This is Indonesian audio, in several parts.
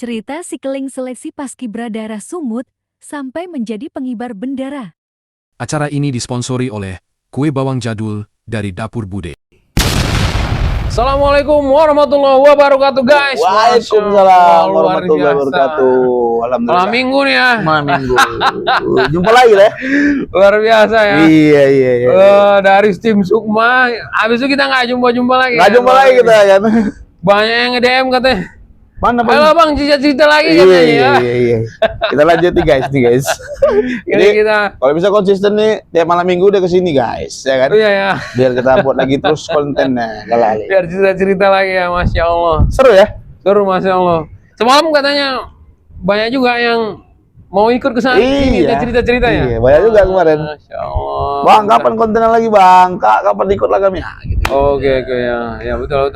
Cerita si Keling seleksi Paskibra daerah Sumut sampai menjadi pengibar bendera. Acara ini disponsori oleh Kue Bawang Jadul dari Dapur Bude. Assalamualaikum warahmatullahi wabarakatuh, guys. Waalaikumsalam Luar warahmatullahi biasa. wabarakatuh. Alhamdulillah. Malam minggu nih ya. Malam minggu. Jumpa lagi lah. Luar biasa ya. Iya. Dari tim Sukma. Habis itu kita nggak jumpa lagi. Nggak jumpa lagi kita kan. Banyak yang nge-DM katanya. Mana Halo bang, cerita lagi katanya ya. Iya. Kita lanjut nih guys. Jadi kita. Kalau bisa konsisten nih tiap malam minggu udah kesini guys, ya kan? Iya ya. Biar kita buat lagi terus kontennya. Galali. Biar cerita lagi ya, masya Allah. Seru ya? Seru, masya Allah. Semalam katanya banyak juga yang mau ikut ke sana. Iya. Cerita ya. Iya, banyak juga kemarin. Masya Allah. Bang, kapan kontennya lagi bang? Kak, kapan ikut lah kami? Ya, gitu. Oke ya. Ya betul.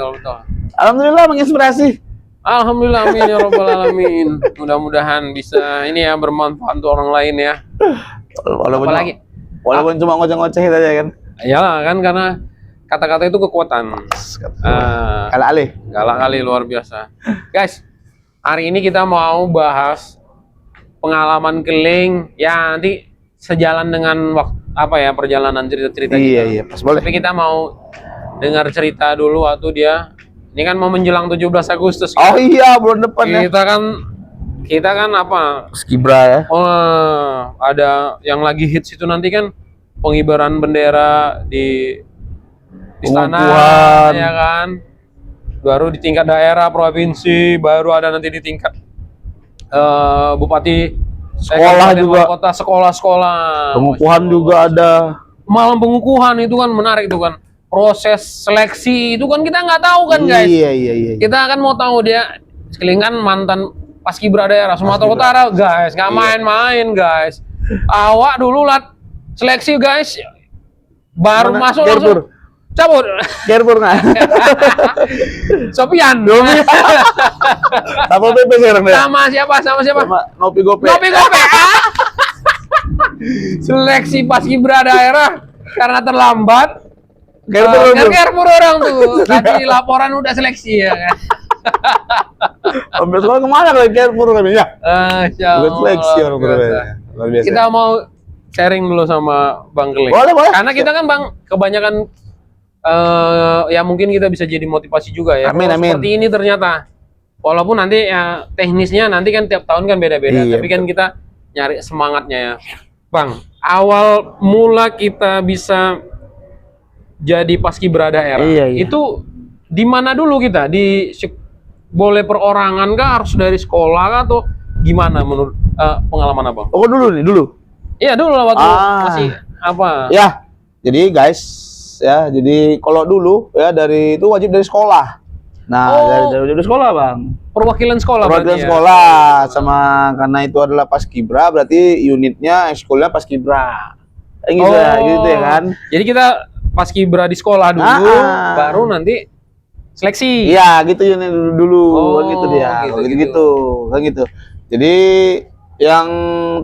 Alhamdulillah menginspirasi. Alhamdulillah, amin ya robbal alamin. Mudah-mudahan bisa ini ya bermanfaat untuk orang lain ya. Walaupun cuma ngoceh-ngoceh aja kan. Iyalah kan, karena kata-kata itu kekuatan. Kalah alih. Galak kali, luar biasa. Guys, hari ini kita mau bahas pengalaman Keling ya, nanti sejalan dengan perjalanan cerita-cerita kita. Iya, pas boleh. Tapi kita mau dengar cerita dulu waktu dia. Ini kan mau menjelang 17 Agustus. Oh iya, bulan depan ya. Kita kan apa? Paskibra ya. Oh, ada yang lagi hits itu nanti kan pengibaran bendera di istana, Pengukuhan. ya kan? Baru di tingkat daerah, provinsi, baru ada nanti di tingkat bupati, Sekolah kabupaten, juga. kota, sekolah. Pengukuhan juga ada. Malam pengukuhan itu kan menarik itu kan. Proses seleksi itu kan kita nggak tahu kan guys. Iya. Kita kan mau tahu dia Keling kan mantan Paskibra daerah Sumatera Paskibra. Utara guys, nggak Iya. main-main guys. Awak dulu seleksi guys, baru Mana? masuk Gerpur. langsung cabut. Gerpur nggak? Sopian. Apa PP sekarang deh? Sama siapa? Sama Nopi Gope. Nopi Gope. Seleksi Paskibra daerah karena terlambat. Gerpur orang tuh. Tadi laporan udah seleksi ya kan. Sampai sekolah kemana kalau Gerpur kan ya? Bukan seleksi orang biasa. Luar biasa. Kita mau sharing dulu sama Bang Keling. Boleh. Karena kita kan Bang kebanyakan ya mungkin kita bisa jadi motivasi juga ya. Amin. Seperti ini ternyata. Walaupun nanti ya teknisnya nanti kan tiap tahun kan beda-beda. Iya, Tapi kan kita nyari semangatnya ya. Bang, awal mula kita bisa jadi Paskibra daerah. Iya. Itu di mana dulu kita? Boleh perorangan kah? Harus dari sekolah kah? Atau gimana menurut pengalaman Abang? Oh dulu. Iya dulu lah waktu masih apa? Ya, jadi guys, ya, jadi kalau dulu ya dari itu wajib dari sekolah. Nah, dari sekolah bang. Perwakilan sekolah. Perwakilan berarti sekolah sama karena itu adalah Paskibra, berarti unitnya ekskulnya Paskibra. Gitu ya kan? Jadi kita Paskibra di sekolah dulu, baru nanti seleksi. Iya, gitu unit dulu, kan gitu dia. Gitu. Kan gitu. Jadi yang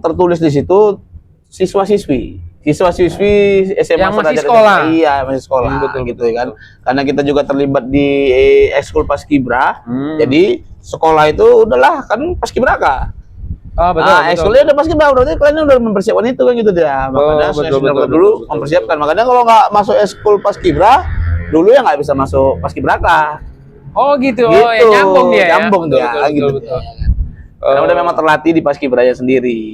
tertulis di situ siswa-siswi SMA yang masih sederajat sekolah. Iya, masih sekolah. Betul, gitu ya kan. Karena kita juga terlibat di ekskul Paskibra. Hmm. Jadi sekolah itu udahlah kan Paskibraka. Betul. Ekskulnya udah Paskibra, berarti kalian udah mempersiapkan itu kan gitu dia. Makanya betul, dulu mempersiapkan. Makanya kalau nggak masuk ekskul Paskibra, dulu ya nggak bisa masuk Paskibraka. Oh gitu. Oh ya nyambung dia. Nyambung dia. Betul. Karena udah memang terlatih di Paskibranya sendiri.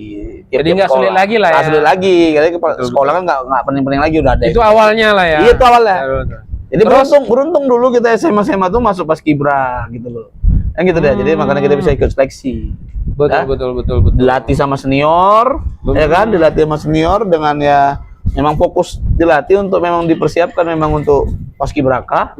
Jadi nggak sulit lagi lah ya. Nggak sulit lagi, karena sekolah kan nggak penting-penting lagi udah ada. Itu awalnya lah ya. Iya itu awalnya. Betul. Jadi beruntung dulu kita SMA tuh masuk Paskibra gitu loh. Kan gitu deh. Jadi makanya kita bisa ikut seleksi. Betul. Dilatih sama senior, ya kan? Dilatih sama senior dengan ya memang fokus dilatih untuk memang dipersiapkan memang untuk Paskibraka,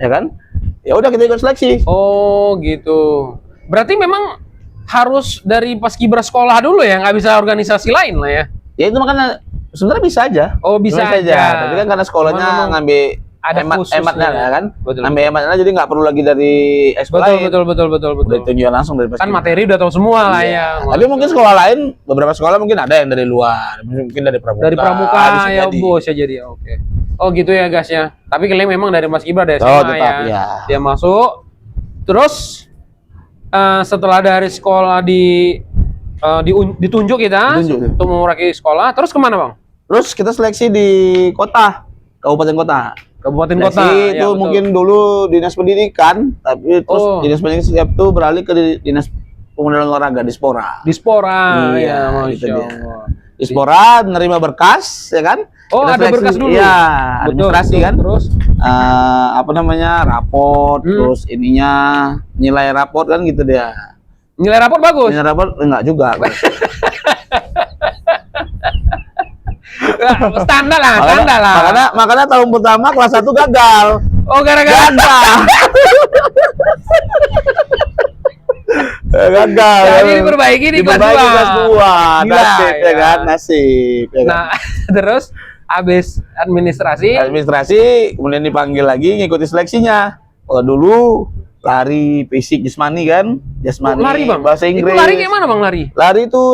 ya kan? Ya udah kita ikut seleksi. Oh gitu. Berarti memang harus dari Paskibra sekolah dulu ya, nggak bisa organisasi lain lah ya? Ya itu makanya sebenarnya bisa aja. Oh bisa aja. Tapi kan karena sekolahnya ngambil ada hematnya khususnya. kan. Betul. Ngambil hematnya jadi nggak perlu lagi dari ekskul lain. Betul. Udah tunjukan langsung dari Paskibra. Kan materi udah tahu semua lah ya. Tapi mungkin sekolah lain, beberapa sekolah mungkin ada yang dari luar, mungkin dari pramuka. Dari pramuka bisa ya jadi. bos ya jadi. Oke. Oh gitu ya guys ya. Tapi kalian memang dari Paskibra dari Oh, SMA tetap, ya. ya. Dia masuk. Terus setelah dari sekolah ditunjuk kita Ditunjuk. untuk mewakili sekolah, terus kemana bang? Terus kita seleksi di kota, kabupaten kota. Kabupaten Seleksi kota. itu Ya, betul. mungkin dulu dinas pendidikan, tapi terus Oh. dinas pendidikan setiap itu beralih ke dinas pemuda dan olahraga di Spora. Dispora, Iya, ya, gitu masya dia. Allah. Di Spora menerima berkas, ya kan? Oh, Kita ada seleksi. berkas dulu. Iya, Betul, administrasi betul. kan. Terus, Apa namanya, raport, terus ininya nilai raport kan gitu dia. nilai rapor bagus. Nilai raport enggak juga. Standar lah, standar lah. Makanya tahun pertama kelas 1 gagal. Oh, gara-gara Gagal. jadi diperbaiki di kelas Diperbaiki 2. kelas 2. Gila, Nasib ya ya. kan, nasib ya kan. Nah, terus habis administrasi, Administrasi kemudian dipanggil lagi ngikuti seleksinya. Kalau dulu lari fisik jasmani kan, jasmani lari bang. bahasa Inggris. Itu lari kayak mana bang lari? Lari itu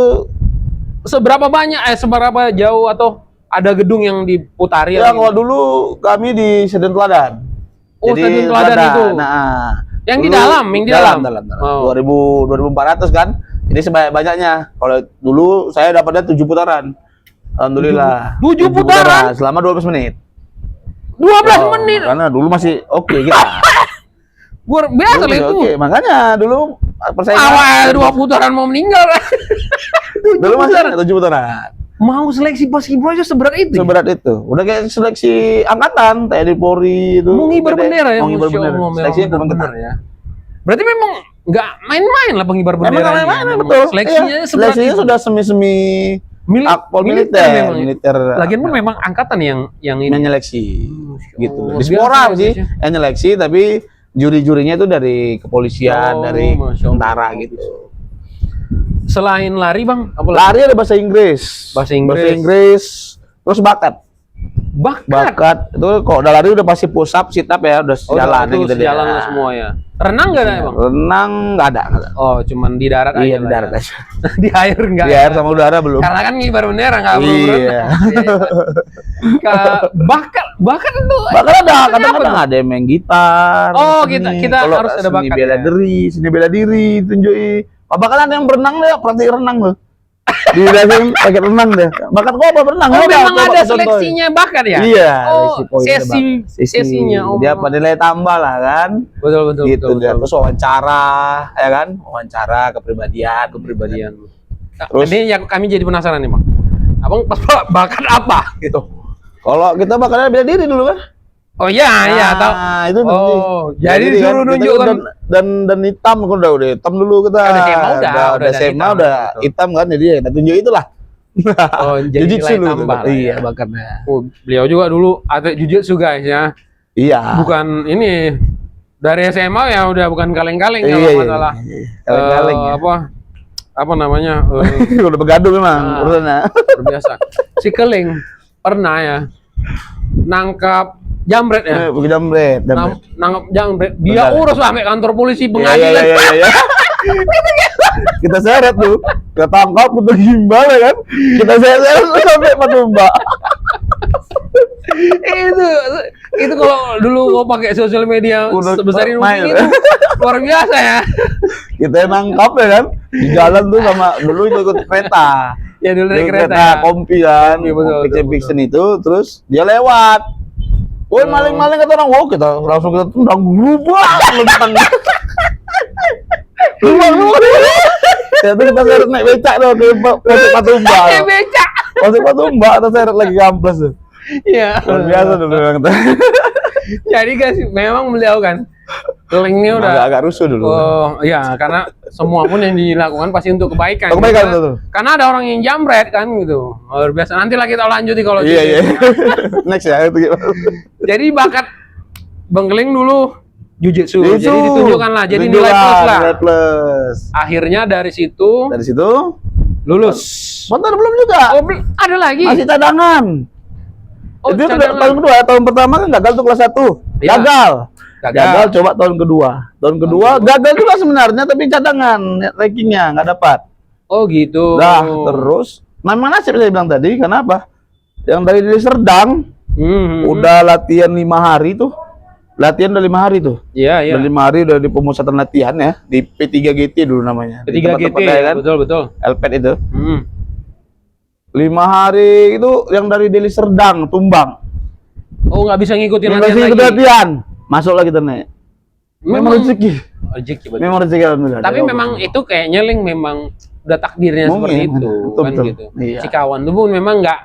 Seberapa banyak? Seberapa jauh atau ada gedung yang diputari? ya atau kalau dulu kami di Seden Teladan. Oh, Seden Teladan itu. Nah, Yang di dulu- dalam, yang di dalam. dalam. Oh. 2400 kan. Jadi sebanyak-banyaknya. Kalau dulu saya dapatnya 7 putaran. Alhamdulillah. 7 putaran? selama 12 menit. 12 menit. Karena dulu masih oke kita. Luar biasa lah Dulu itu. Oke, makanya dulu persaingan. Awal 2 putaran mau meninggal. Dulu masih ada 7 putaran. Mau seleksi paskibra aja seberat itu. ya? Seberat itu. Udah kayak seleksi angkatan, TNI Polri itu. Mau ngibar bendera ya. Mau ngibar Masya bendera. Allah, Seleksinya memang kurang ketat. bener ya. Berarti memang nggak main-main lah pengibar Emang bendera. main-main betul. Seleksinya Iya. seberat Seleksinya itu. sudah semi-semi akpol militer, memang. militer. Lagian pun memang angkatan yang ini. menyeleksi Masya gitu. Allah, Di biasa Spora ya, sih biasa. yang nyeleksi tapi juri-jurinya itu dari kepolisian, Oh, dari Masya Allah. tentara gitu. Selain lari bang, apa lagi? Lari ada bahasa Inggris. Bahasa Inggris. Bahasa Inggris. Terus bakat. Bakat. Bakat itu kok udah lari udah pasti push up, sit up ya, udah Oh, sejalan itu gitu sejalan dia. lah semua ya. Renang nggak ada ya bang? Renang nggak ada. Oh, cuman di darat aja. Iya di lah darat ya. aja. Di air enggak. Di air sama udara belum. Karena kan ngibar bendera nggak perlu Iya. berenang. Bakat itu. Bahkan ada maksudnya kadang-kadang apa ada yang main gitar. Oh, seni. kita Kalau harus ada seni bakat bela ya. diri, seni bela diri tunjuki. Oh, bahkan ada yang berenang deh, praktik renang loh. Dirasain pakai renang deh. Bakat gua apa berenang? Oh, Udah, memang coba ada contohin. seleksinya bakat ya? Iya, Oh, poinnya sesi bakat. sesinya. Oh, Dia apa nilai tambah lah kan? betul betul Gitu betul. dia. betul. Terus wawancara, ya kan? Wawancara kepribadian. Kepribadian. Terus? Ini yang kami jadi penasaran nih, Bang. Abang pas bakat apa gitu? Kalau kita bakal bela diri dulu kan? Oh iya, iya, tahu. Nah, itu Oh, nanti. jadi Bela diri disuruh Kita nunjukkan. dan hitam kan udah hitam dulu kita. Udah SMA udah udah SMA hitam, udah betul. hitam kan jadi ya kita tunjuk itulah. Oh, jadi Jujitsu nilai dulu. tambah lah Iya, ya. bakatnya. Oh, beliau juga dulu atlet jujitsu guys ya. Iya. Bukan ini dari SMA ya udah bukan kaleng-kaleng Iya, kalau iya, masalah iya. Kaleng-kaleng ya. apa namanya Udah begaduh memang Ah. urusannya. luar biasa. Si Keling pernah ya nangkap jambret ya. Pakai jambret. Nangkap jambret. Dia Benar. urus sampai kantor polisi Iya, pengadilan. iya. Kita seret tuh, kita tangkap, kita gimbal ya kan, kita seret sampai Patumba. itu kalau dulu gua pakai sosial media Udah sebesar ini main, itu luar biasa ya. Kita nangkap ya kan, di jalan tuh sama dulu itu ikut kereta. Ya dulu naik Dulu kereta ya. kompi kan, Iya, betul, kompi betul, Fiction itu, terus dia lewat. Woi maling-maling kata orang, wow kita langsung kita tendang berubah lempeng. Ternyata kita seret naik becak tuh ke Pasir Patumba. Eh becak. Pasir Patumba kita seret lagi kampus tuh. Iya. Luar biasa dulu memang. Jadi guys, memang beliau kan Keling ini udah Agak rusuh dulu. oh iya karena semua pun yang dilakukan pasti untuk kebaikan. Kebaikan, Karena- betul. Karena ada orang yang jambret kan gitu. Luar biasa. Nanti lah kita lanjuti kalau Iya, gitu. iya. Next ya itu gimana? Jadi bakat Bang Keling dulu jujitsu. Itu. Jadi ditunjukkan lah. Jadi nilai Tunjukkan, plus lah. Nilai plus. Akhirnya dari situ Dari situ lulus. bentar belum juga. Oh, ada lagi. Masih cadangan. Oh, Itu cadangan. tahun kedua, tahun pertama kan gagal tuh kelas 1. Iya. Gagal. Gagal. Coba tahun kedua. Tahun kedua gagal juga sebenarnya tapi cadangan rankingnya nggak dapat. Oh gitu. Dah terus memang nasib saya bilang tadi kenapa? Yang dari Deli Serdang Hmm. udah latihan 5 hari tuh latihan udah 5 hari tuh. Iya, iya. Udah 5 hari udah di pemusatan latihan ya di P3GT dulu namanya. Di Ketiga GT, tempat-tempat ya kan? betul betul. Elpet itu. Hmm. 5 hari itu yang dari Deli Serdang, Tumbang. Oh, nggak bisa ngikutin Yang latihan masih ikut lagi. latihan. Masuk lagi kita naik. Memang rezeki. Rezeki, betul. Memang rezeki alhamdulillah. Tapi memang itu kayaknya Ling memang udah takdirnya Mungkin, seperti itu betul, kan betul. gitu. Iya. Si kawan tuh pun memang nggak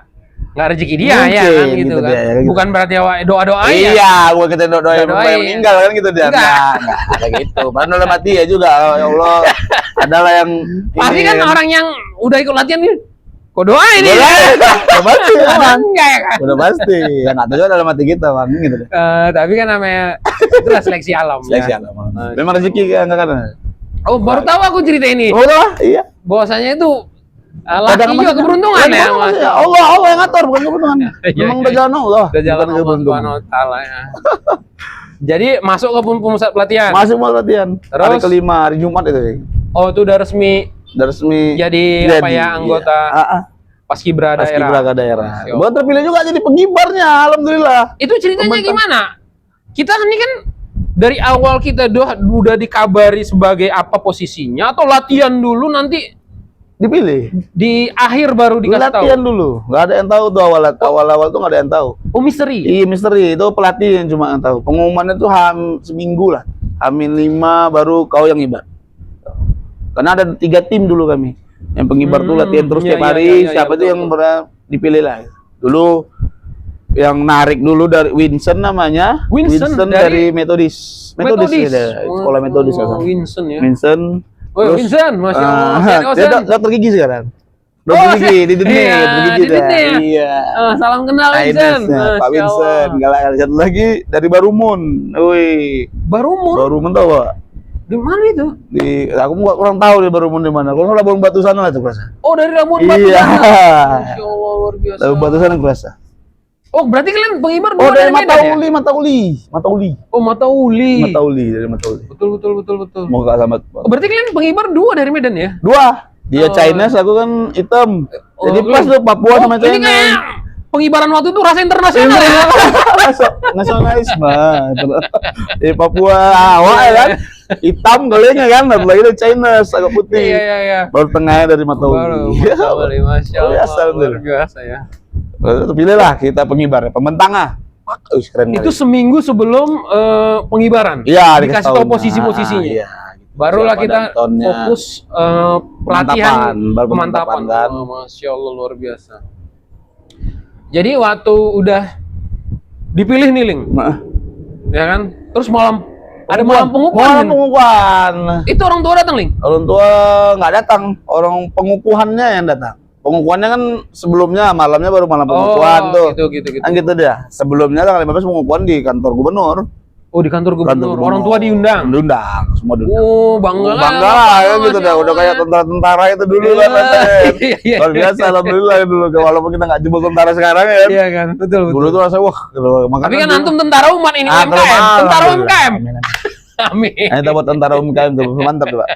rezeki dia Mungkin, ya kan gitu, gitu kan. dia, ya, gitu. Bukan berarti doa-doa ya. Iya, gua kita doain Doain. yang meninggal kan gitu dia. Enggak. Enggak kayak gitu. Padahal dalam hati ya juga, ya Allah. Adalah yang Pasti ini, kan orang yang udah ikut latihan nih, kok doain nih. Udah pasti, emang. Enggak ya kan? Udah pasti. Ya enggak tahu juga dalam hati kita, Bang, gitu deh. Tapi kan namanya itulah seleksi alam. Seleksi ya. alam. Memang rezeki kan kan. Oh, baru tahu aku cerita ini. Oh, lah, iya. Bahwasanya itu laki juga maksudnya- keberuntungan ya, memang Mas. maksudnya Allah yang ngatur bukan keberuntungan. Iya, Memang iya. udah jalan Allah. Udah jalan bukan Allah keberuntungan. Subhanahu wa taala ya. Jadi masuk ke pusat pelatihan. Masih mau latihan. Hari Terus? kelima, hari Jumat itu. Oh, itu udah resmi Udah resmi. jadi apa ya, anggota Paskibra daerah. Paskibraka daerah. Masya Gua terpilih juga jadi pengibarnya, alhamdulillah. Itu ceritanya Pembentak. gimana? Kita ini kan dari awal kita udah dikabari sebagai apa posisinya atau latihan dulu nanti Dipilih. di akhir baru dikasih tahu. Latihan dulu. Nggak ada yang tahu tuh awal-awal tuh nggak ada yang tahu. Oh, misteri. Iya misteri itu pelatih yang cuma yang tahu. Pengumumannya tuh seminggu lah. Hamin 5 baru kau yang ngibar. Karena ada 3 tim dulu kami. Yang pengibar tuh latihan terus iya, tiap iya, hari. iya, Siapa betul, tuh yang betul. dipilih lah. Dulu yang narik dulu dari Winston namanya. Winston dari Metodis. Metodis. ya, sekolah Metodis Oh, kan. Winston ya. Winston. Oh, Winston, Masya Allah. Dia dokter gigi sekarang. Dokter gigi di dunia, iya, dokter gigi di dah. dunia. Iya. Salam kenal Winston. Ines, ya, Pak Masya Vincent, Allah. galak satu lagi dari Barumun. Wih, Barumun? Barumun tahu Pak? Di mana itu? Aku kurang tahu di Barumun di mana. Kalau Labuan Batu sana lah tuh kerasa. Oh, dari Labuan Batu. Iya. Masya Allah, luar biasa. Labuan Batu sana kerasa. Oh, berarti kalian pengibar Oh dua dari Medan ya? Matauli. Oh, Matauli. Dari Matauli. Betul. Mau gak sama Oh, berarti kalian pengibar dua dari Medan ya? 2. Dia Oh. Chinese, aku kan hitam. Oh, Jadi pas tuh Papua sama ini kayak China. pengibaran waktu itu rasa internasional ya? Nasionalisme. Di Papua awal ya kan. Hitam kalinya kan, lagi itu Chinese agak putih. Iya. Baru tengahnya dari Baru, Matauli. Matauli, Masya Allah, Biasa, luar biasa ya. Pilih lah kita pengibar, pembentang keren Itu kali. seminggu sebelum pengibaran? Iya, dikasih tahu posisi-posisinya? Iya. Barulah Siapa kita dantonnya. fokus pelatihan Baru pemantapan kan. Oh, Masya Allah, luar biasa. Jadi waktu udah dipilih nih Ling, Nah, ya kan? Terus ada malam Malam pengukuhan. pengukuhan. Itu orang tua datang Ling? Orang tua nggak datang, orang pengukuhannya yang datang. Pengukuhannya kan sebelumnya malamnya baru malam pengukuhan tuh. gitu. Kan gitu dia. Sebelumnya tanggal 15 pengukuhan di kantor gubernur. Oh, di kantor gubernur. Orang tua diundang. Diundang, semua diundang. Oh, bangga lah. Bangga lah ya gitu dah. Udah kayak tentara-tentara itu dulu kan. Iya. Luar biasa alhamdulillah dulu. Walaupun kita nggak jemput tentara sekarang ya. Iya kan, betul. Dulu tuh rasa wah. Gitu. Tapi kan antum tentara umat ini Ah, UMKM, tentara UMKM. Amin. Amin. Kita buat tentara UMKM tuh mantap tuh Pak.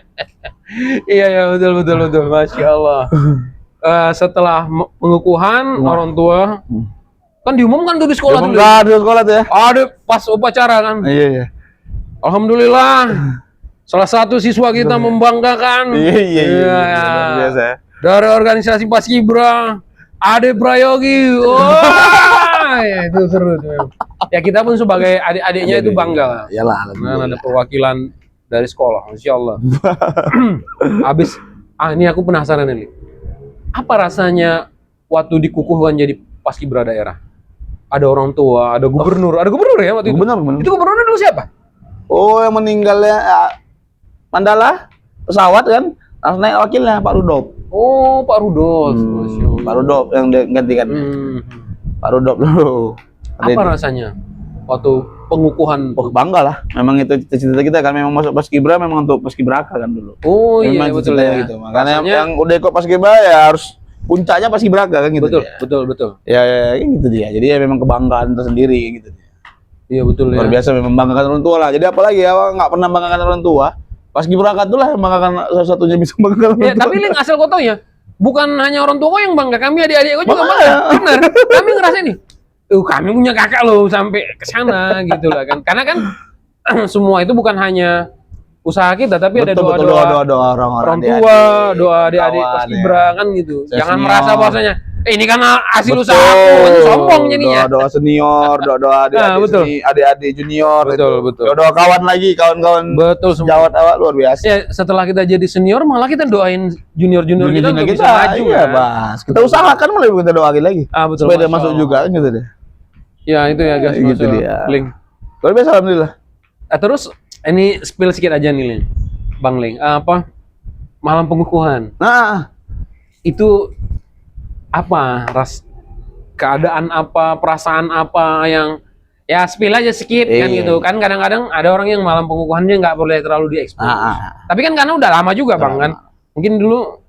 Iya, betul. Masya Allah. Setelah pengukuhan orang tua kan diumumkan tuh di sekolah dulu. Diumumkan di sekolah tuh ya. Ada pas upacara kan. Iya. Alhamdulillah. Salah satu siswa kita membanggakan. Iya. Luar biasa. Dari organisasi Paskibra, Ade Prayogi. Wah, ya, itu seru tuh. Ya kita pun sebagai adik-adiknya itu bangga. Iyalah, Nah, ada perwakilan dari sekolah, Masya Allah. Abis, ini aku penasaran ini. Apa rasanya waktu dikukuhkan jadi Paskibra daerah? Ada orang tua, ada gubernur ya waktu itu. Gubernur. Itu gubernurnya dulu siapa? Oh, yang meninggalnya Mandala pesawat kan, langsung naik wakilnya Pak Rudolf. Oh, Pak Rudolf. Masya Allah. Pak Rudolf yang gantikan. Pak Rudolf dulu. Apa rasanya waktu pengukuhan? Oh, bangga lah. Memang itu cita-cita kita kan, memang masuk Paskibra memang untuk Paskibraka kan dulu. Oh iya, Memang betul cita-citanya ya. gitu. Makanya Rasanya- yang udah ikut Paskibra ya harus puncaknya Paskibraka kan gitu. Betul, dia. betul. Ya, gitu dia. Jadi ya memang kebanggaan tersendiri gitu. Iya betul Luar ya. biasa memang membanggakan orang tua lah. Jadi apalagi ya nggak pernah membanggakan orang tua. Paskibraka itulah yang membanggakan satu-satunya bisa membanggakan orang Ya, tua. tapi Ling asal kau tahu ya, bukan hanya orang tua kau yang bangga, kami adik-adik kau juga Makanya. bangga. Benar. Kami ngerasain nih. kami punya kakak loh sampai ke sana gitu lah kan. Karena kan semua itu bukan hanya usaha kita, tapi ada Betul, doa-doa doa orang-orang orang tua, doa adik-adik kawan, paskibra kan gitu. Saya Jangan senior. merasa bahwasanya ini kan hasil Betul. usahaku, itu sombong jadinya. Doa senior, doa adik-adik betul. adik-adik junior. Betul, itu. betul. Doa kawan lagi, kawan-kawan Betul semua. sejawat awak luar biasa. Ya, setelah kita jadi senior malah kita doain junior-junior kita untuk bisa maju iya, kan. Bas. Kita usahakan mulai kita doain lagi. Betul. Supaya dia Masya masuk Allah. juga kan gitu deh. Ya, itu ya guys. Gitu Masya dia. Allah. Link. Luar biasa alhamdulillah. Terus ini spill sedikit aja nih, Link. Bang Link, malam pengukuhan. Nah, Itu apa keadaan apa, perasaan apa yang ya spill aja sedikit kan Iya. gitu. Kan kadang-kadang ada orang yang malam pengukuhannya nggak boleh terlalu diekspos. Tapi kan karena udah lama juga Bang kan. Mungkin dulu,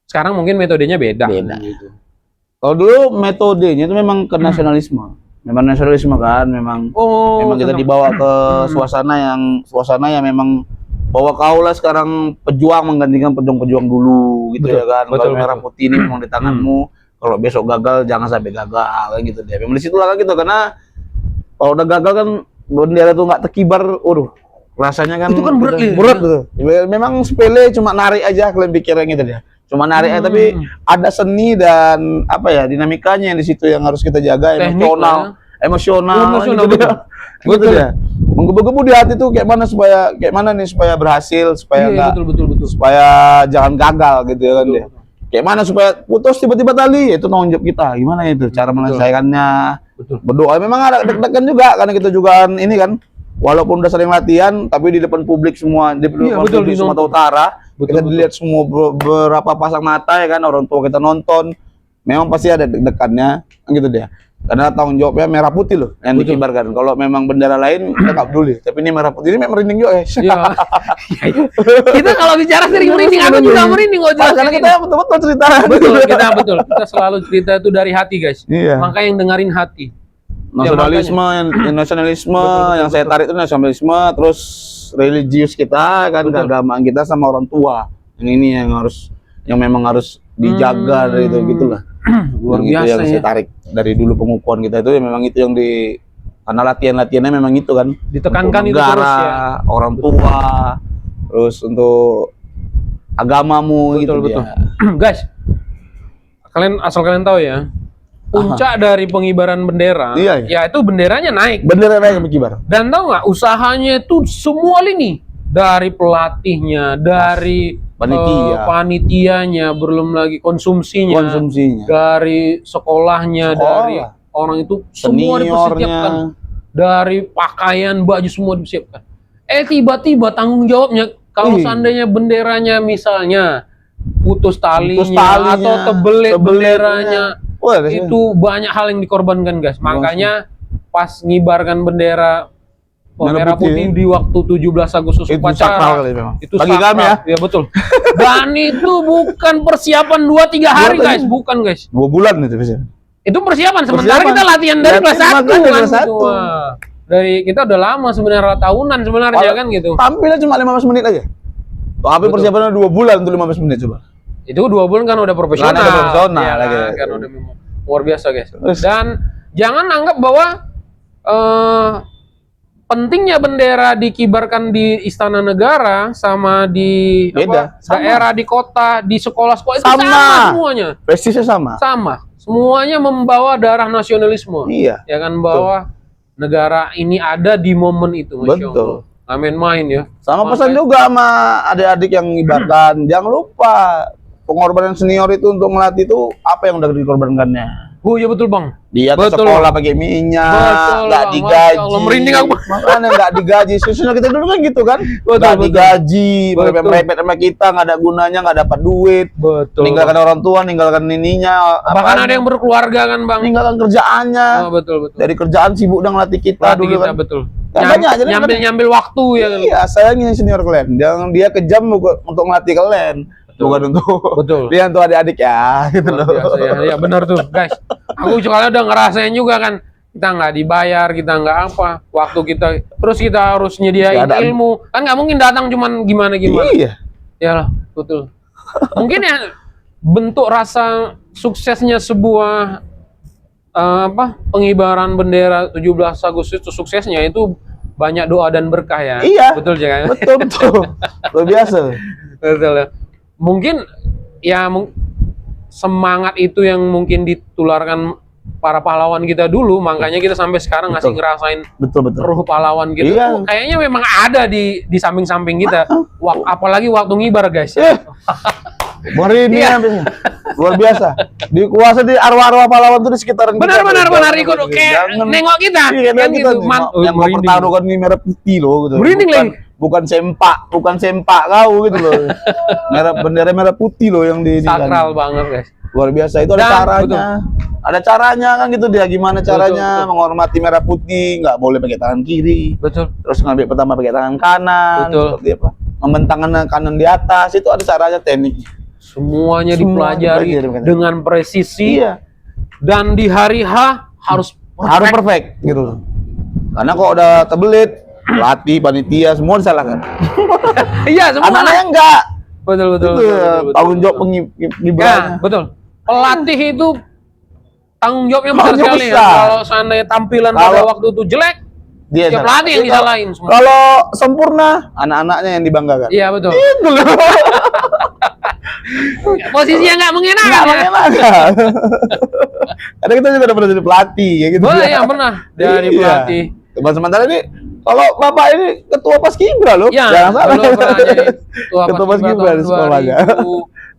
sekarang mungkin metodenya beda. Beda. Gitu. kalau dulu metodenya itu memang ke nasionalisme. Memang nasionalisme kan, memang memang kita tentang- dibawa ke suasana yang memang bahwa kaulah sekarang pejuang menggantikan pejuang-pejuang dulu gitu Betul, ya kan. betul, Kalau merah betul. putih ini memang di tanganmu. Kalau besok gagal jangan sampai gagal kan gitu dia. Memang di situ lah kan gitu, karena kalau udah gagal kan bendera tuh nggak terkibar, rasanya kan Itu kan berat, ya? berat tuh. Memang sepele, cuma narik aja kalian pikirnya gitu dia. Cuma narik aja, tapi ada seni dan apa ya dinamikanya yang di situ yang harus kita jaga, Teknik emosional, emosional Emosional, gitu betul. dia. Gitu dia. Menggebu-gebu di hati tuh kayak mana nih supaya berhasil, supaya Iya, enggak betul. supaya jangan gagal gitu ya kan dia. Kayak mana supaya putus tiba-tiba tali, itu tanggung jawab kita. Gimana itu cara menyelesaikannya? Betul. Berdoa memang ada deg-degan juga karena kita juga ini kan walaupun udah sering latihan tapi di depan publik semua, di depan Iya, betul, publik di Sumatera nonton. Utara, Betul, kita betul. dilihat semua beberapa pasang mata ya kan, orang tua kita nonton. Memang pasti ada deg-degannya kan gitu dia. Karena tanggung jawabnya merah putih loh yang Betul. dikibarkan. Kalau memang bendera lain kita nggak peduli. Tapi ini merah putih, ini memang merinding juga guys. Iya. Kita kalau bicara sering merinding, aku juga merinding kok jelas. Karena kita betul-betul cerita. betul, kita selalu cerita itu dari hati, guys. Iya. Makanya yang dengerin hati. Nasionalisme, nasionalisme Betul, yang saya tarik itu nasionalisme, terus religius kita kan, Betul. keagamaan kita sama orang tua. Yang ini yang memang harus dijaga dari itu gitulah. Luar Yang itu biasa yang ya. saya tarik dari dulu pengukuhan kita itu, memang itu yang karena latihannya memang itu kan. Ditekankan Untuk itu negara, terus ya. orang tua, terus untuk agamamu Betul, gitu betul. dia. Guys, asal kalian tahu ya, puncak dari pengibaran bendera, Iya, ya itu benderanya naik. Bendera yang berkibar. Dan tahu nggak, usahanya itu semua lini, dari pelatihnya, dari panitianya, belum lagi konsumsinya, dari sekolahnya, Sekolah. dari orang itu semua dipersiapkan, dari pakaian, baju semua dipersiapkan. Tiba-tiba tanggung jawabnya, kalau seandainya benderanya misalnya putus talinya, atau tebelit benderanya, Wah, itu banyak hal yang dikorbankan, guys. Makanya pas ngibarkan bendera merah putih di waktu 17 Agustus itu upacara, sakral kali memang. itu Bagi kami ya. ya betul. Dan itu bukan persiapan 2-3 hari, guys, bukan, guys. 2 bulan itu biasanya. Itu persiapan, sementara Persiapan. kita latihan dari kelas 1 Makanya kan. kelas gitu. satu. Wah. Dari kita udah lama sebenarnya, tahunan sebenarnya kan gitu. Tampilnya cuma 15 menit aja. Tapi Betul. persiapannya 2 bulan untuk 15 menit coba. Itu 2 bulan kan udah profesional. Kan udah profesional Iya lagi. kan udah memang luar biasa, guys. Terus. Dan jangan anggap bahwa pentingnya bendera dikibarkan di istana negara sama di Beda, sama. daerah, di kota, di sekolah-sekolah itu Sama. sama semuanya. Prestisnya sama. Sama. Semuanya membawa darah nasionalisme. Iya. Ya kan, bahwa negara ini ada di momen itu. Masya Betul. Allah. Nggak main-main ya. Sama pesan Makanya- juga sama adik-adik yang ngibarkan. Jangan lupa pengorbanan senior itu untuk melatih itu apa yang udah dikorbankannya. Oh iya betul, Bang. Dia ke Betul. sekolah pakai minyak, Betul, nggak Bang. digaji. Masya Allah, merinding aku. Makanya nggak digaji. Susunya kita dulu kan gitu kan, Betul, nggak betul. digaji, Betul. merepet sama kita, nggak ada gunanya, nggak dapat duit, Betul. meninggalkan orang tua, meninggalkan nininya, Bahkan ada yang berkeluarga kan, Bang. meninggalkan kerjaannya. Oh, betul. Dari kerjaan sibuk udah ngelatih kita Berarti dulu kita kan. betul. Nggak banyak, jadi Nyambil waktu ya kan. Iya, sayangnya senior kalian. Jangan dia kejam untuk ngelatih kalian. Bukan untuk Betul. dia untuk adik-adik ya, gitu Luar loh. biasa ya. Ya benar tuh, guys. Aku soalnya udah ngerasain juga kan. Kita nggak dibayar, kita nggak apa. Waktu kita terus kita harus nyediain Nggak ada. ilmu. Kan nggak mungkin datang cuman gimana-gimana. Iya. Ya lah, betul. Mungkin ya bentuk rasa suksesnya sebuah pengibaran bendera 17 Agustus itu suksesnya itu banyak doa dan berkah ya. Iya. Betul kan? Betul betul. Luar biasa. Betul ya. Mungkin ya semangat itu yang mungkin ditularkan para pahlawan kita dulu, makanya kita sampai sekarang masih Betul. ngerasain Betul betul. ruh pahlawan gitu. Iya. Kayaknya memang ada di samping-samping kita. Apalagi waktu ngibar, guys. Merinding Iya. habisnya. Luar biasa. Dikuasa di arwah-arwah pahlawan tuh di sekitaran Benar kita. benar ikut kayak Jangan. nengok kita. Iya, Kan kita gitu. yang mau Merinding. pertaruhkan ini merah putih loh gitu. Merinding bukan, lagi. bukan sempak kau gitu loh. Bendera merah putih loh yang di Sakral banget, guys. Luar biasa itu ada Dan, caranya. Ada caranya kan gitu dia gimana caranya betul. menghormati merah putih, nggak boleh pakai tangan kiri. Betul. Terus ngambil pertama pakai tangan kanan. Betul. Seperti apa? Membentang tangan kanan di atas itu ada caranya tekniknya. Semuanya Semua dipelajari dipelajari. dengan presisi Iya. dan di hari H harus Harus perfect gitu loh. Karena kok udah terbelit, pelatih, panitia semua disalahkan. Iya, semua. Anak-anaknya enggak. Betul. Itu tanggung jawab pengibarannya. Ya, betul. Pelatih itu tanggung jawabnya besar Tanggung sekali ya. besar. Kalau seandainya tampilan pada Kalau- waktu itu jelek, Dia ya salah. pelatih yang Tapi disalahin semua. Kalau sempurna, anak-anaknya yang dibanggakan. Iya, betul. Itu loh. Posisinya nggak mengenakan. Nggak ya. mengenakan. Karena kita juga udah pernah jadi pelatih ya gitu. Boleh ya, pernah dari Iya. pelatih. Cuma sementara ini kalau Bapak ini ketua Paskibra loh. Ya, Jangan salah. dulu pernah jadi Ketua Paskibra di sekolahnya.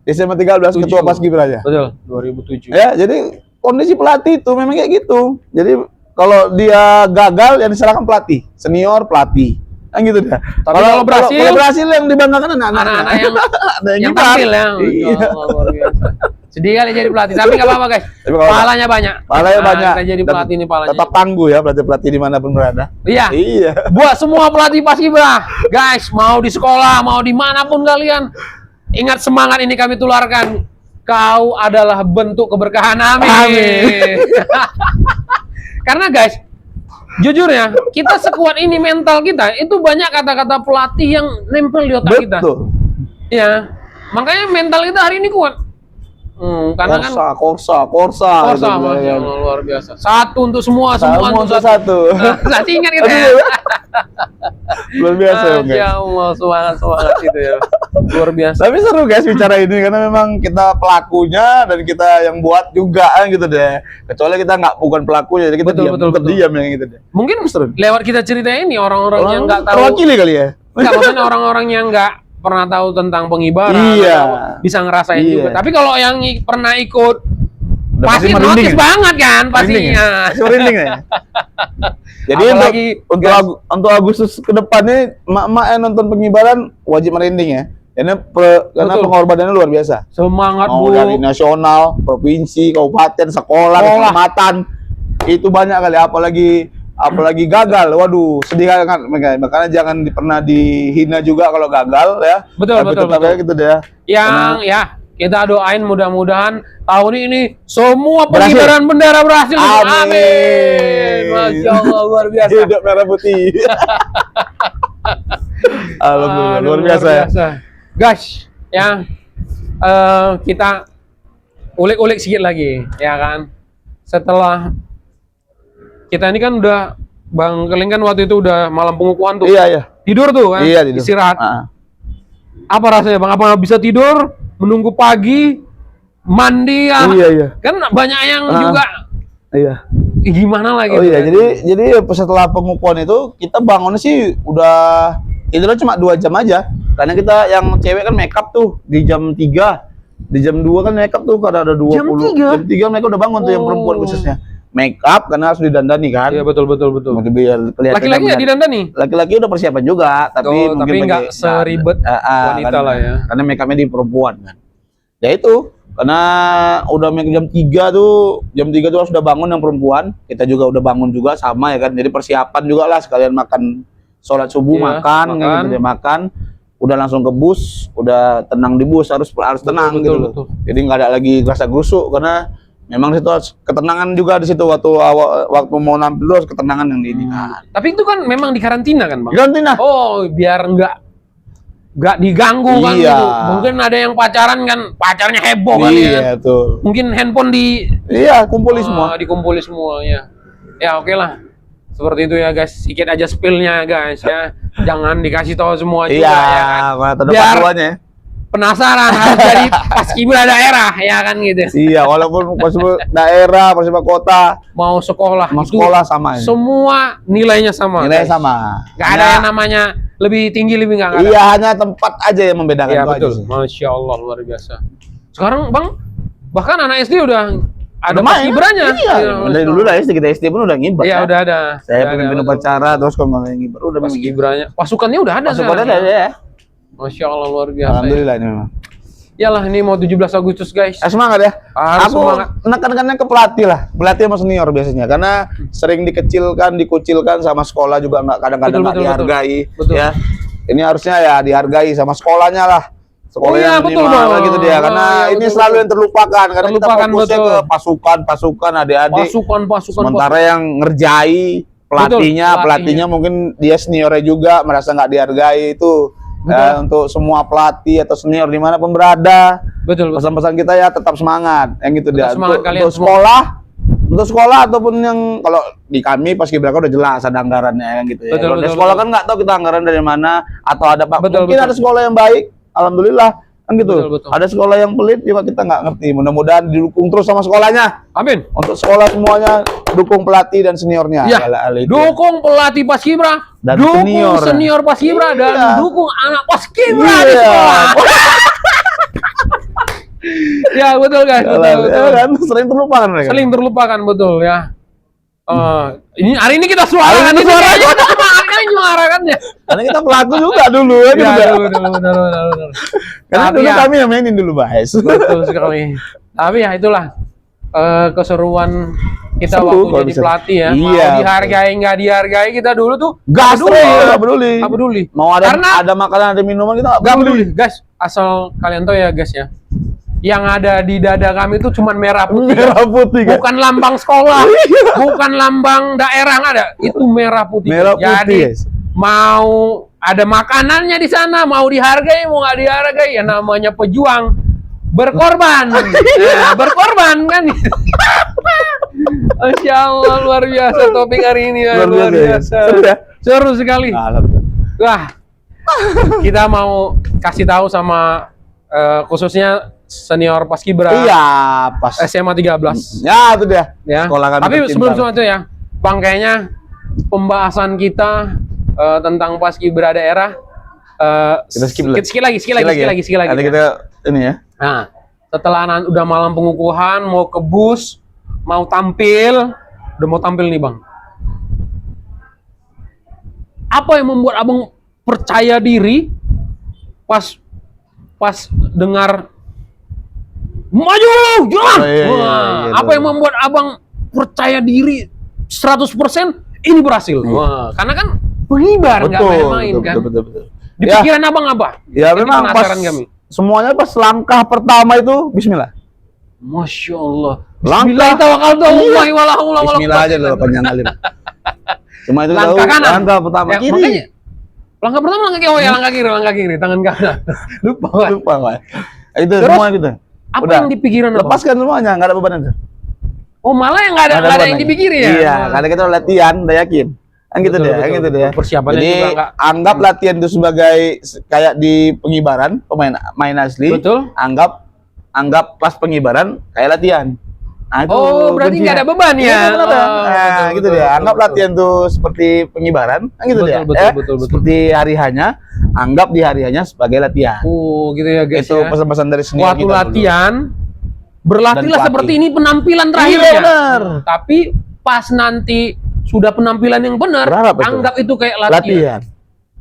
SMA 13 ketua Paskibra aja. Betul, 2007. Ya, jadi kondisi pelatih itu memang kayak gitu. Jadi kalau dia gagal yang disalahkan pelatih, senior pelatih. Kan gitu dah. Tapi kalau berhasil yang dibanggakan anak-anak yang ada yang kibar. tampil ya. Iya. Ya Allah, luar biasa. Sedih kali jadi pelatih, tapi nggak apa-apa guys. Tapi nggak apa-apa. Pahalanya banyak. Pahalanya Nah, banyak. Kita jadi Dan pelatih ini pahalanya. Tetap tangguh ya pelatih-pelatih dimanapun berada. Iya. Iya. Buat semua pelatih Paskibra, guys, mau di sekolah, mau dimanapun kalian, ingat semangat ini kami tularkan. Kau adalah bentuk keberkahan. Amin. Amin. Karena guys, jujur ya, kita sekuat ini mental kita, itu banyak kata-kata pelatih yang nempel di otak kita. Betul. Ya, makanya mental kita hari ini kuat. Karena kan Korsa. Korsa, gitu, Masya ya. Allah, luar biasa. Satu untuk semua, semua Semua untuk untuk satu. satu. Masih ingat kita ya? Luar biasa ya, guys. Masya Allah, semangat gitu ya. Luar biasa. Tapi seru guys bicara ini karena memang kita pelakunya dan kita yang buat juga kan gitu deh. Kecuali kita bukan pelakunya, jadi kita Betul. diam yang gitu deh. Mungkin Seru. lewat kita cerita ini orang-orang yang nggak tahu, terwakili kali ya. nggak maksudnya orang-orang yang nggak pernah tahu tentang pengibaran, Iya. atau bisa ngerasain Iya. juga. Tapi kalau yang pernah ikut, Udah pasti merinding notice ya? banget kan, Merinding ya? pastinya. Masih merinding ya? Jadi Apalagi, untuk Agustus ke depannya emak-emak yang nonton pengibaran wajib merinding ya. Karena Betul. pengorbanannya luar biasa. Semangat Mau Bu. dari nasional, provinsi, kabupaten, sekolah, kecamatan, itu banyak kali. Apalagi gagal, waduh sedih kan. Makanya jangan pernah dihina juga kalau gagal ya. Betul, Tapi betul, tetap betul. aja gitu deh. Yang ya kita doain mudah-mudahan tahun ini semua Berhasil. pengibaran bendera berhasil. Amin. Amin. Masya Allah, luar biasa. Hidup merah putih. Alhamdulillah, Aduh, luar biasa ya. Guys, ya kita ulik-ulik sedikit lagi, ya kan. Setelah kita ini kan udah Bang Keling kan waktu itu udah malam pengukuhan tuh. Iya. Tidur tuh kan, Iya, tidur. istirahat. Ah. Apa rasanya Bang? Apa bisa tidur, menunggu pagi, mandi ya? Iya. Kan banyak yang Ah. juga Iya. gimana lagi? Oh iya, jadi setelah pengukuhan itu kita bangunnya sih udah tidurnya cuma 2 jam aja. Karena kita yang cewek kan make up tuh di jam 3. Di jam 2 kan make up tuh karena ada 20. Jam 3? Jam 3 mereka udah bangun tuh yang perempuan Oh. khususnya. Make up karena harus didandani kan. Iya betul. Biar kelihatan Laki-laki ya didandani? Laki-laki udah persiapan juga, tapi Oh, mungkin tapi nggak seribet wanita lah ya. Karena make upnya di perempuan kan. Ya itu, karena udah jam 3 tuh, harus udah bangun yang perempuan. Kita juga udah bangun juga sama ya kan. Jadi persiapan juga lah sekalian makan sholat subuh, Iya, makan. Kan, gitu, makan. Udah langsung ke bus, udah tenang di bus, harus tenang gitu loh. betul. Jadi nggak ada lagi rasa gerusuk karena memang situ harus ketenangan juga di situ waktu mau nampil harus ketenangan yang diinginkan. Tapi itu kan memang di karantina kan Bang? Karantina. Oh, biar enggak nggak diganggu kan Iya. gitu. Mungkin ada yang pacaran kan, pacarnya heboh kali ya. Iya tuh. Mungkin handphone Iya, kumpulin semua. dikumpulin semua ya. Ya oke lah. Seperti itu ya guys. Sedikit aja spill-nya guys ya. Jangan dikasih tahu semua juga Iya, ya kan. mana ada Biar panduannya. penasaran harus jadi paskibra daerah ya kan gitu. Iya, walaupun pas daerah, pas kota, Mau sekolah mau itu sekolah sama. semua nilainya sama. Nilai guys. sama. Nggak ada yang namanya lebih tinggi lebih nggak ada. Iya, hanya tempat aja yang membedakan Iya itu aja betul. sih. Masya Allah luar biasa. Sekarang bang, bahkan anak SD udah ada Udah main, paskibranya. Iya, dari dulu lah SD, kita SD pun udah ngibar. Iya kan? udah ada. Saya Udah pemimpin ada, upacara, terus kalau nggak ngibar udah memang gitu. paskibranya. Pasukannya udah ada. Pasukannya sekarang. ada ya. Masya Allah luar biasa. Alhamdulillah ini memang. Yalah ini mau 17 Agustus guys. Semangat ya. Harus Aku semangat. menekankannya ke pelatih lah, pelatih sama senior biasanya, karena sering dikecilkan, dikucilkan sama sekolah juga nggak kadang-kadang Betul, nggak betul, dihargai. betul. Ya, ini harusnya ya dihargai sama sekolahnya lah. Sekolah Oh iya, yang betul, minimal Bang. gitu dia, Oh, karena iya, ini betul, selalu betul. yang terlupakan, karena kita Terlupakan, fokusnya betul. ke pasukan adik-adik. Pasukan. Sementara yang ngerjai pelatihnya mungkin dia seniornya juga merasa nggak dihargai itu. Untuk semua pelatih atau senior dimanapun berada, Betul. pesan-pesan kita ya tetap semangat, yang gitu Tetap dia. semangat kalian Untuk semua. sekolah ataupun yang kalau di kami paskibraka udah jelas ada anggarannya yang gitu ya. Betul, Kalau di betul, sekolah betul. kan nggak tahu kita anggaran dari mana atau ada pak. Betul, Mungkin betul. ada sekolah yang baik, alhamdulillah kan gitu. Betul, betul. Ada sekolah yang pelit juga kita nggak ngerti. Mudah-mudahan didukung terus sama sekolahnya. Amin. Untuk sekolah semuanya dukung pelatih dan seniornya. Ya, Ala-ala itu. dukung pelatih paskibra, Dan dukung senior. senior paskibra, dan Iya. dukung anak paskibra di Iya. sekolah. Ya betul guys, betul, Ya betul. kan? Sering terlupakan mereka. Saling terlupakan betul ya. Ini hari ini kita suarakan, Hari ini ini suarakan. kayaknya kita kemarin nyuarakan ya. Karena kita pelaku juga dulu ya, gitu. Ya, Kan? betul. Karena Tapi dulu ya, kami yang mainin dulu, Bas. betul sekali. Tapi ya itulah keseruan kita Seru waktu kalau jadi bisa. pelatih ya. Iya, Mau dihargai nggak dihargai kita dulu tuh Gas nggak peduli. nggak peduli. Nggak peduli. Mau ada Karena- ada makanan, ada minuman kita Nggak peduli, guys. Asal kalian tahu ya, guys ya. Yang ada di dada kami itu cuman merah putih. Merah putih kan. Bukan lambang sekolah, bukan lambang daerah, nggak ada. Itu merah putih. Merah putih, Jadi guys. mau ada makanannya di sana, mau dihargai, mau nggak dihargai, ya namanya pejuang berkorban. Nah, berkorban kan. Masya Allah, luar biasa topik hari ini ya, luar biasa. Seru ya? Seru sekali. Alhamdulillah. Wah, kita mau kasih tahu sama khususnya senior paskibra Iya, pas. SMA 13 Ya, itu dia. ya. Sekolah kami Tapi tercinta. sebelum itu ya, Bang, kayaknya pembahasan kita tentang paskibra daerah Kita skip dulu. skip lagi. Nanti kita ini ya. Nah, setelah udah malam pengukuhan, mau ke bus, mau tampil, udah mau tampil nih, Bang. Apa yang membuat Abang percaya diri pas dengar maju, jalan. Oh, iya, Wah, iya, apa iya. yang membuat Abang percaya diri 100% ini berhasil? Wah, karena kan pengibar nggak main-main kan. Betul. Di pikiran Abang apa? Ya Ini memang pas penasaran kami. semuanya pas langkah pertama itu Bismillah. Masya Allah. Langkah. Bismillahirrahmanirrahim. Wala haula wala Bismillah aja quwwata loh panjang kali. Cuma itu Langkah tahu, kanan. langkah pertama Ya, kiri. makanya, langkah pertama langkah kiri, oh ya langkah kiri, tangan kanan. Lupa, Pak. Lupa, Pak. Itu Terus, semua gitu. Apa Udah. yang dipikiran Abang? Lepaskan semuanya, nggak ada beban itu. Oh, malah yang nggak ada beban yang lagi. dipikirin ya? Iya, karena kita udah latihan, udah yakin. Kan gitu Betul, deh, betul, kan gitu betul. deh. Persiapannya Jadi juga nggak- anggap latihan itu sebagai kayak di pengibaran, main asli. Betul. Anggap pas pengibaran kayak latihan. Nah, itu Oh, berarti nggak ada beban ya? Iya, benar, Oh, nah, betul, gitu betul, deh. betul, Anggap betul. latihan tuh seperti pengibaran, kan gitu Betul, deh. betul, betul. Seperti hari hanya, anggap di hari hanya sebagai latihan. Oh, gitu ya guys Itu ya. pesan-pesan dari senior Waktu kita dulu. latihan, berlatihlah Dan pelatih. seperti ini penampilan Iya, terakhirnya. benar. Tapi pas nanti sudah penampilan yang benar, Berharap itu. anggap itu kayak latihan. Latihan.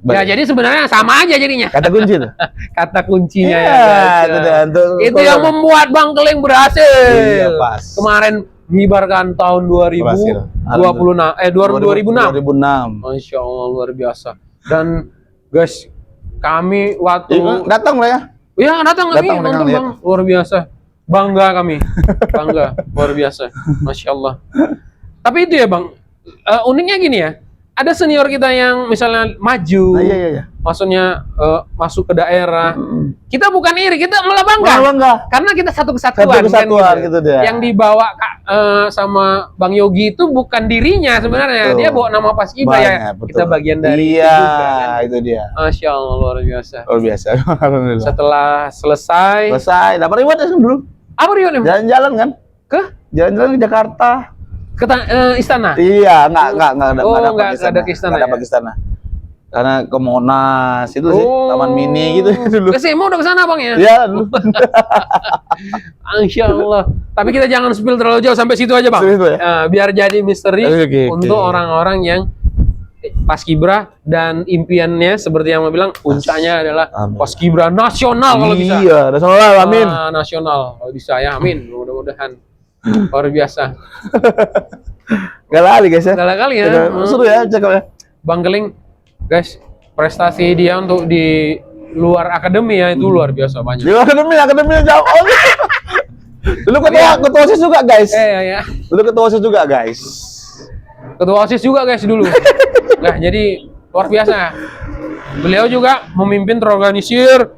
Ya, jadi sebenarnya sama aja jadinya. Kata kunci tuh. Kata kuncinya Iya, ya guys. itu dia. Itu yang membuat Bang Keling berhasil. Iya, pas. Kemarin mengibarkan tahun Berhasil. 2006. 2006. Masya Allah, luar biasa. Dan guys, kami waktu Datang lah ya. ya datang kami Datang, nonton lihat. Bang, luar biasa. Bangga kami. Bangga, luar biasa. Masya Allah. Tapi itu ya Bang, uniknya gini ya. ada senior kita yang misalnya maju, Nah, iya. maksudnya masuk ke daerah. Kita bukan iri, kita malah bangga. Malah bangga. Karena kita satu Satu kesatuan, kesatuan kan, gitu dia. Yang dibawa sama Bang Yogi itu bukan dirinya sebenarnya, Betul. dia bawa nama Paskibra ya. Banyak, betul. Kita bagian dari Iya, itu juga, kan. itu dia. Masya Allah, luar biasa. Luar biasa. Alhamdulillah. Setelah selesai, Selesai. Dapat reward ya dulu. apa Rio? Jalan-jalan kan? Ke Jalan-jalan ke Jakarta. istana. Iya, enggak Oh, dapat nggak ada ke istana Nggak dapat ya? ke istana. Karena ke Monas itu sih, Taman Mini gitu dulu. Ke Sema udah ke sana Bang ya? Iya, dulu. Insya Allah. Tapi kita jangan spill terlalu jauh, sampai situ aja Bang. Situ ya? Biar jadi misteri Oke. untuk orang-orang yang Paskibra dan impiannya seperti yang mau bilang puncaknya adalah Amin. Paskibra nasional kalau bisa. Iya, nasional, amin. Nasional kalau bisa ya, amin. Mudah-mudahan. Luar biasa. Gak lali guys ya. Segala kali ya. Seru ya, cakep ya. Bang Keling, guys, prestasi dia untuk di luar akademi ya itu luar biasa banyak. Di akademi jauh. Oh, dulu ketua OSIS juga guys. Ya. Dulu ketua OSIS juga guys. Ketua OSIS juga guys dulu. Nah, jadi luar biasa. Beliau juga memimpin terorganisir,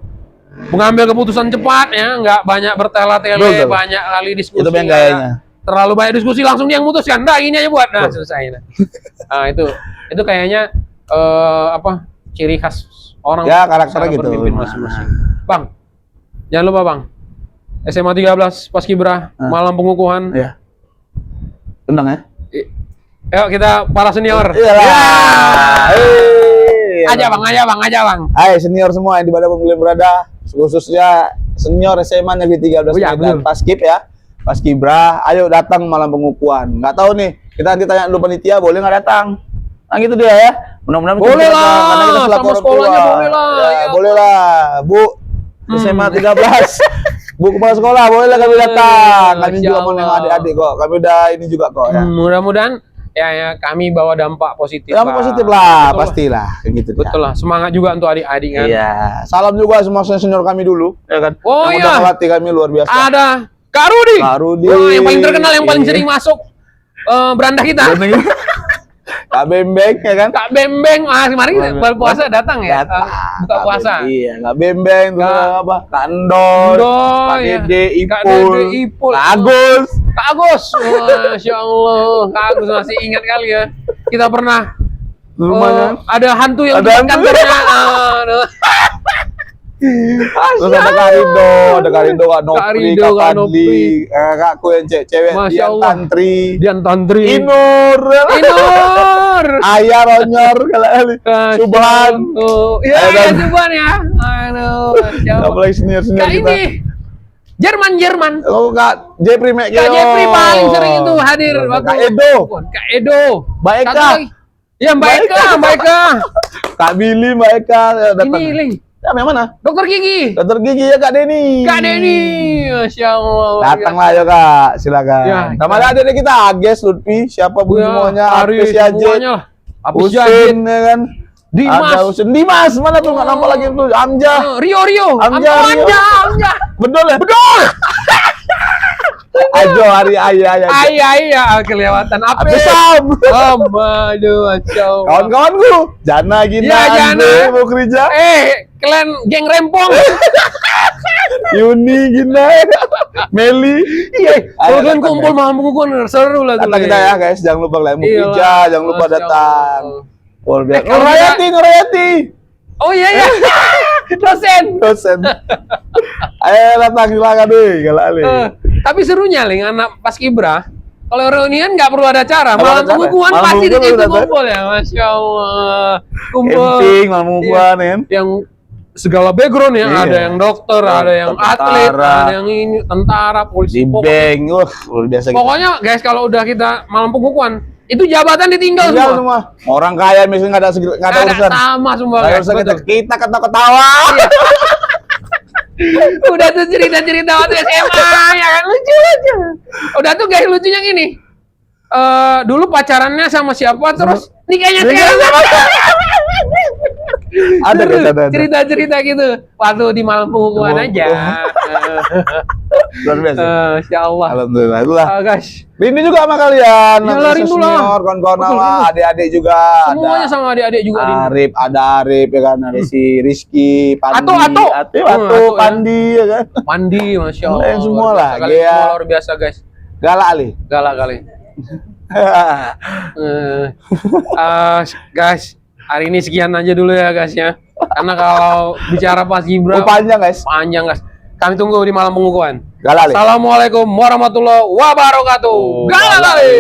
mengambil keputusan cepat ya, nggak banyak bertele-tele, Betul. banyak kali diskusi. Itu yang gayanya. Terlalu banyak diskusi langsung dia yang memutuskan. Nah, ini aja buat. Nah, selesai. Nah, itu kayaknya ciri khas orang Ya, karakternya cara gitu. berpimpin masing-masing. Bang, jangan lupa Bang. SMA 13 Paskibra, malam pengukuhan. Iya. Tendang ya. Yuk kita para senior. Iyalah. Aja bang. Hai senior semua yang di Badan Pemilihan Berada, khususnya senior SMA Negeri 13 Oh, ya, Medan betul. Paskib ya. Paskibra, ayo datang malam pengukuhan. Nggak tahu nih, kita nanti tanya dulu panitia boleh nggak datang. Nah gitu dia ya. Mudah-mudahan bisa Boleh datang, lah, karena kita selaku sama orang sekolahnya tua. boleh lah. Ya, Ya, boleh lah, Bu. SMA 13. Bu kepala sekolah, boleh lah kami datang. Kami Masya juga mau nengok Allah. adik-adik kok. Kami udah ini juga kok ya. Mudah-mudahan ya kami bawa dampak positif. Ya Bang. positif lah, Betul pastilah kayak gitu dia. Betul lah, semangat juga untuk adik-adik kan. Iya. Salam juga semua senior kami dulu, ya kan? Oh, yang iya. udah melatih kami luar biasa. Ada Kak Rudi. Kak Rudi. Wah, yang paling terkenal, yang paling Iya. sering masuk beranda kita. Kak Bembeng, ya kan? Kak Bembeng, kemarin kita berpuasa datang ya. Datang. Buka Kak puasa. Bembeng, iya, Kak Bembeng, terus Kak- apa? Kak Endor, Endor, Kak ya. Dede, Kak Ipul, Dede, Ipul. Kak Agus. Kak Agus, Masya Allah, Kak Agus masih ingat kali ya. Kita pernah Lumayan. ada hantu yang Ada di hantu. kantornya. Terus ada Kak Rido, Kak Nopri, Kak Rido, Kak Kak Fadli, Kakku yang cewek, Masya Dian Allah. Tantri, Dian Tantri. Inur, Inur. Ayah Ronyor, kali Subhan. Iya, Ayo, ya, Dan. Subhan ya. Aduh, Masya Allah. Apalagi senior-senior Kak kita. ini Jerman. Oh, Kak Jepri Mekyo. Kak Jeffrey paling sering itu hadir. Kak Edo. Kak Edo. Mbak Eka. Satu lagi. Ya, Mbak Eka. Kak Billy, Mbak Eka datang. Ini, Ling. Ya, yang mana? Dokter Gigi. Dokter Gigi ya Kak Denny. Kak Denny. Masya Allah. Datanglah ayo Kak, silakan. Ya, Sama ada adik kita Ages, Lutfi, siapa pun semuanya, Ari Apis Yajid, semuanya. Apis Yajid. Usin ya kan. Dimas. Ada Usin. Dimas, mana tuh nggak nampak lagi tuh? Amjah. Rio. Amjah, Rio. Amjah. Betul ya? Betul. Ajo hari ayah. Iya, kelewatan apa? Apis Sam. Aduh, Masya Allah. Kawan-kawanku, Jana Gina, Ya, Jana. Andre, mau kerja. Kalian geng rempong. Yuni, Gina, Meli. Iya, kalau Ayo, kalian datang, kumpul malam pengukuhan seru lah tuh. Datang kita ya guys, jangan lupa kalian mau Iyalah, kerja, jangan lupa Masya datang. Allah. Luar biasa. kalau Nurayati. Oh iya. Dosen. Dosen. Ayo datang silakan deh, kalau Ali. Tapi serunya Ling, anak Paskibra, kalau reunian nggak perlu ada acara, Nggak malam ada acara. pengukuhan Malam pasti di pengukuhan situ udah ada. kumpul ya, Masya Allah. Kumpul Camping, malam pengukuhan ya. yang segala background ya, Iya. ada yang dokter, ada yang atlet, Tentara. ada yang ini tentara, polisi, Di pokoknya, bank, luar biasa gitu. pokoknya guys kalau udah kita malam pengukuhan itu jabatan ditinggal Tinggal semua. semua. Orang kaya misalnya nggak ada urusan. Sama semua Nggak ada guys. urusan kita. Betul. Kita ketawa-ketawa. Udah tuh cerita-cerita waktu SMA ya kan lucu. Udah tuh guys lucunya gini. Dulu pacarannya sama siapa terus nikahnya sekarang. Ada guys, ada. Cerita-cerita gitu. Waktu di malam pengukuhan aja. Luar biasa. Insya Allah. Alhamdulillah. Itulah. Guys, Rindu juga sama kalian. Iyalah, rindu lah. Senior, kawan-kawan Betul, lah, rindu. adik-adik juga. semuanya sama adik-adik juga rindu. Arif, ada Arif ya kan, ada si Rizky, Pandi, Ato. Ato, Ato, ya. Pandi ya kan. Mandi, Masya Allah. Yang semua Luar lah, biasa kali. Gea. Semua luar biasa guys. Galak Ali. Galak kali. Guys, hari ini sekian aja dulu ya guys ya. Karena kalau bicara Paskibra Panjang guys. panjang guys. Kami tunggu di malam pengukuhan. Galak Ali. Assalamualaikum warahmatullahi wabarakatuh. Galak kali.